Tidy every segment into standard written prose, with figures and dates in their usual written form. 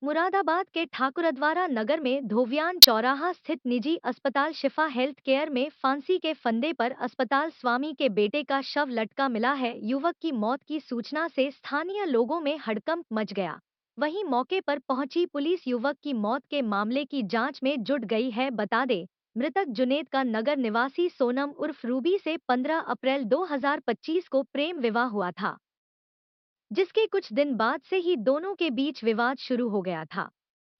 मुरादाबाद के ठाकुरद्वारा नगर में धोवियान चौराहा स्थित निजी अस्पताल शिफा हेल्थ केयर में फांसी के फंदे पर अस्पताल स्वामी के बेटे का शव लटका मिला है। युवक की मौत की सूचना से स्थानीय लोगों में हड़कंप मच गया। वहीं मौके पर पहुंची पुलिस युवक की मौत के मामले की जांच में जुट गई है। बता दें, मृतक जुनेद का नगर निवासी सोनम उर्फ रूबी से 15 अप्रैल 2025 को प्रेम विवाह हुआ था, जिसके कुछ दिन बाद से ही दोनों के बीच विवाद शुरू हो गया था।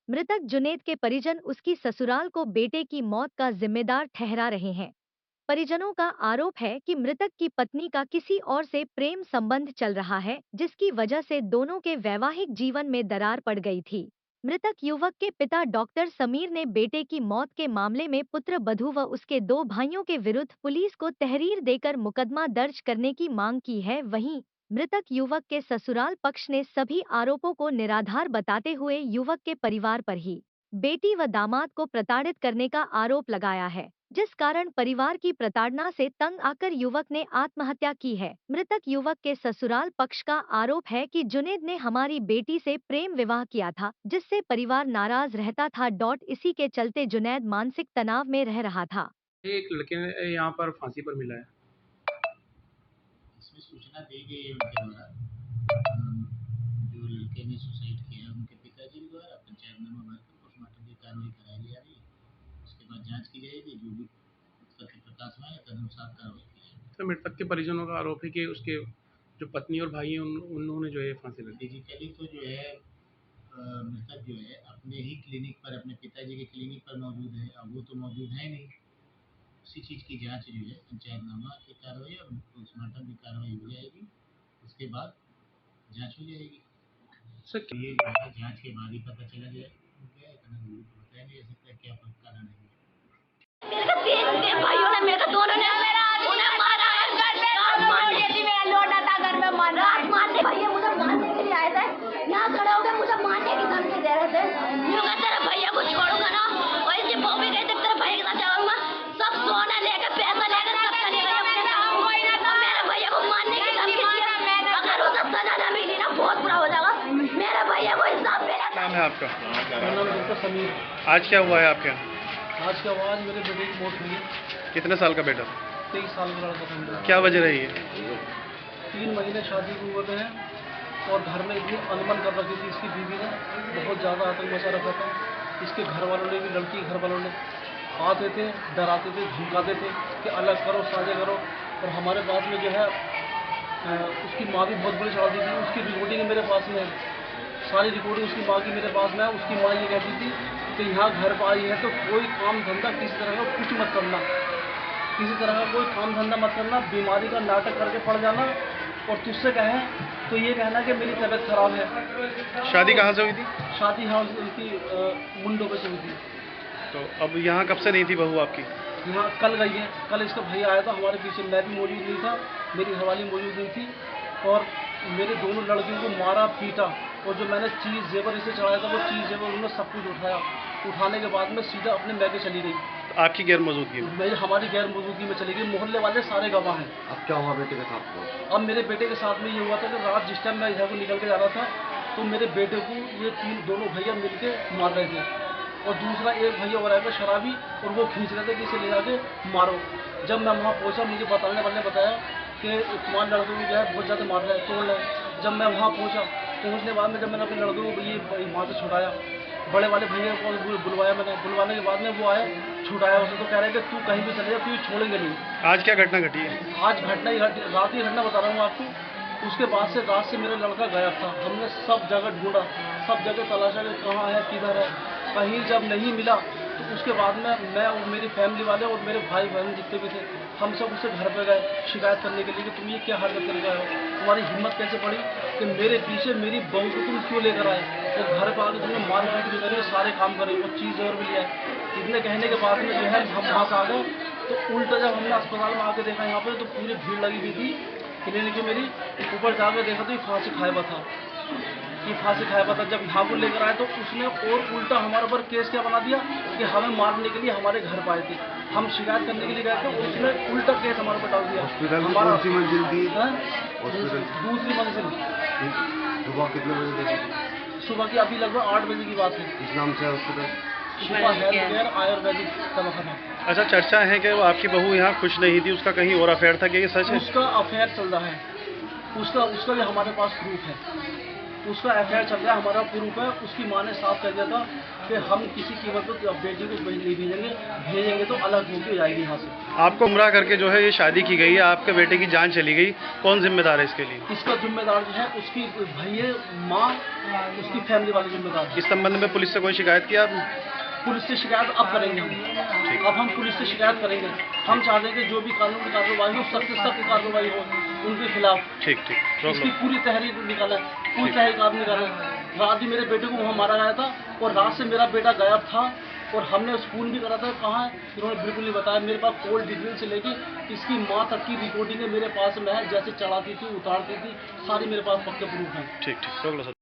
मृतक जुनेद के परिजन उसकी ससुराल को बेटे की मौत का जिम्मेदार ठहरा रहे हैं। परिजनों का आरोप है कि मृतक की पत्नी का किसी और से प्रेम संबंध चल रहा है, जिसकी वजह से दोनों के वैवाहिक जीवन में दरार पड़ गई थी। मृतक युवक के पिता डॉक्टर समीर ने बेटे की मौत के मामले में पुत्र बधू व उसके 2 भाइयों के विरुद्ध पुलिस को तहरीर देकर मुकदमा दर्ज करने की मांग की है। वहीं मृतक युवक के ससुराल पक्ष ने सभी आरोपों को निराधार बताते हुए युवक के परिवार पर ही बेटी व दामाद को प्रताड़ित करने का आरोप लगाया है, जिस कारण परिवार की प्रताड़ना से तंग आकर युवक ने आत्महत्या की है। मृतक युवक के ससुराल पक्ष का आरोप है कि जुनेद ने हमारी बेटी से प्रेम विवाह किया था, जिससे परिवार नाराज रहता था। इसी के चलते जुनैद मानसिक तनाव में रह रहा था। एक लड़के ने यहाँ पर फांसी पर मिला है। इसमें सूचना दी गई है उनके द्वारा। जो लड़के ने सुसाइड किया है उनके पिताजी द्वारा पंचायतनामा भरकर पोस्टमार्टम की कार्रवाई कराई जा रही है। उसके बाद जांच की जाएगी, जो भी तथ्य प्रकाश में आए तदनुसार कार्रवाई की जाएगी। तो मृतक के परिजनों का आरोप है कि उसके जो पत्नी और भाई हैं उन्होंने जो है फांसी लगी। फिजिकली तो जो है मृतक जो है अपने ही क्लिनिक पर, अपने पिताजी के क्लिनिक पर मौजूद है। अब वो तो मौजूद है नहीं। उसी चीज़ की जांच जो है पंचायतनामा की कार्रवाई और पोस्टमार्टम की कार्रवाई हो जाएगी। उसके बाद जांच हो जाएगी। सर ये जो है जांच के बाद ही पता चला जाए। क्या इतना जरूर बताया नहीं जा सकता क्या कारण है। मेरे भाइयों ने, मेरे दोनों ने उन्हें मारा है। मेरा लौटा था घर में, मारने भैया मुझे मारने के लिए आए थे। यहाँ खड़े हो गए, मुझे मारने की धमकी दे रहे थे। यूँ कहते तेरे भैया को छोड़ूंगा ना, और इसी बॉम्बे गए थे तेरे भैया के साथ जाऊंगा। सब सोना लेकर, पैसा लेकर सब चले गए अपने साथ। और मेरे भैया को मारने की धमकी दी। अगर उसे सजा न मिली ना, बहुत बुरा हो जाएगा। मेरे भैया को इंसाफ मिला। नाम है आपका? मेरा नाम डॉक्टर समीर। आज क्या हुआ है आपके यहाँ? आज के बाद मेरे बेटे की मौत हुई। कितने साल का बेटा? 23 साल का लड़का था। क्या वजह रही है? 3 महीने शादी को हुए हैं और घर में इतनी अनबन कर रखी थी इसकी बीवी ने, बहुत ज़्यादा आतंक मचा रखा था। इसके घर वालों ने भी, लड़की घर वालों ने आते थे, डराते थे, धमकाते थे कि अलग करो, साझे करो। और हमारे पास में जो है उसकी माँ भी बहुत बड़ी चढ़ाती थी। उसकी रिकॉर्डिंग मेरे पास में है, सारी रिकॉर्डिंग उसकी माँ की मेरे पास में है। उसकी माँ ये कहती थी कि यहाँ घर पर आई है तो कोई काम धंधा किसी तरह का कुछ मत करना, किसी तरह का कोई काम धंधा मत करना, बीमारी का नाटक करके पड़ जाना और तुझसे कहें तो ये कहना कि मेरी तबीयत खराब है। शादी कहाँ से हुई थी? शादी यहाँ उनकी मुंडो पे से हुई थी। तो अब यहाँ कब से नहीं थी बहू आपकी? यहाँ कल गई है। कल इसका भैया आया था हमारे पीछे, मैं भी मौजूद नहीं था, मेरी घरवाली मौजूद नहीं थी। और मेरे दोनों लड़कियों को मारा, पीटा। और जो मैंने चीज़ जेवर इसे चढ़ाया था, वो चीज़ जेवर उन्होंने सब कुछ उठाया। उठाने के बाद में सीधा अपने मैके चली गई। आपकी गैर मौजूदगी में? मेरी, हमारी गैर मौजूदगी में चली गई। मोहल्ले वाले सारे गवाह हैं। अब क्या हुआ बेटे के साथ? अब मेरे बेटे के साथ में ये हुआ था कि रात जिस टाइम मैं इधर को निकल के जा रहा था तो मेरे बेटे को ये दोनों भैया मिलके मार रहे थे। और दूसरा एक भैया और आएगा शराबी, और वो खींच रहे थे कि इसे ले जाके मारो। जब मैं वहाँ पहुँचा, मुझे बताने वाले ने बताया कि तुम्हारे लड़कों को जो है बहुत ज़्यादा मार रहे हैं, तोड़ रहे हैं। जब मैं वहाँ पहुँचा, पहुँचने बाद में जब मैंने अपने लड़कों को ये वहाँ से छुड़ाया, बड़े वाले भैया को बुलवाया मैंने। बुलवाने के बाद में वो आए, छुड़ाया उसे। तो कह रहे कि तू कहीं भी चले जा, तू छोड़ेंगे नहीं। आज क्या घटना घटी है? आज घटना ही घटी, रात ही घटना बता रहा हूँ आपको। उसके बाद से रात से मेरा लड़का गायब था। हमने सब जगह ढूंढा, सब जगह तलाशा कि कहाँ है, किधर है। कहीं जब नहीं मिला तो उसके बाद में मैं और मेरी फैमिली वाले और मेरे भाई बहन जितने भी थे, हम सब उससे घर पे गए शिकायत करने के लिए कि तुम ये क्या हरकत कर गए हो, तुम्हारी हिम्मत कैसे पड़ी कि मेरे पीछे मेरी बहू को तुम क्यों लेकर आए, और घर पर आकर तुमने मारपीट भी करी, सारे काम करे और चीज़ और भी लिया है। इतने कहने के बाद में जो है हम वहाँ से आ गए। तो उल्टा जब हमने अस्पताल में आके देखा यहाँ पर, तो पूरी भीड़ लगी हुई थी क्लिनिक में मेरी। ऊपर जाकर देखा तो ये फांसी खाया हुआ था, ये फांसी खाया हुआ था। जब यहाँ को लेकर आए तो उसने और उल्टा हमारे ऊपर केस क्या बना दिया कि हमें मारने के लिए हमारे घर पर आए थे, हम शिकायत करने के लिए गए थे, उसने उल्टा केस हमारे ऊपर डाल दिया। हमारा दूसरी मंजिल थी। दूसरी मंजिल। सुबह कितने बजे देखी? सुबह की अभी लगभग 8 बजे की बात है। इस नाम से हॉस्पिटल? शिफा हेल्थ केयर आयुर्वेदिक दवाखाना। अच्छा, चर्चा है कि वो आपकी बहू यहाँ खुश नहीं थी, उसका कहीं और अफेयर था, क्या ये सच है? उसका अफेयर चल रहा है, उसका भी हमारे पास प्रूफ है। उसका अफेयर चल रहा है, हमारा प्रूफ है। उसकी माँ ने साफ कर दिया था कि हम किसी कीमत पर बेटी को नहीं भेजेंगे तो अलग होकर जाएगी यहाँ से। आपको गुमराह करके जो है ये शादी की गई है, आपके बेटे की जान चली गई, कौन जिम्मेदार है इसके लिए? इसका जिम्मेदार जो है उसकी भैया, माँ, उसकी फैमिली वाले जिम्मेदार हैं। इस संबंध में पुलिस से कोई शिकायत की आपने? पुलिस से शिकायत अब करेंगे हम। अब हम पुलिस से शिकायत करेंगे। हम चाहते हैं कि जो भी कानून की कार्रवाई हो, सख्त से सख्त कार्रवाई हो उनके खिलाफ। ठीक ठीक, रोक इसकी लो। पूरी तहरीर निकाला, पूरी तहरीर निकाला। रात भी मेरे बेटे को वहाँ मारा गया था और रात से मेरा बेटा गायब था और हमने फोन भी करा था। कहाँ है इन्होंने बिल्कुल नहीं बताया। मेरे पास कॉल डिटेल से लेके इसकी माँ तक की रिकॉर्डिंग है मेरे पास में है, जैसे चलाती थी, उतारती थी, सारी मेरे पास पक्के प्रूफ हैं। ठीक ठीक, रोक लो सर।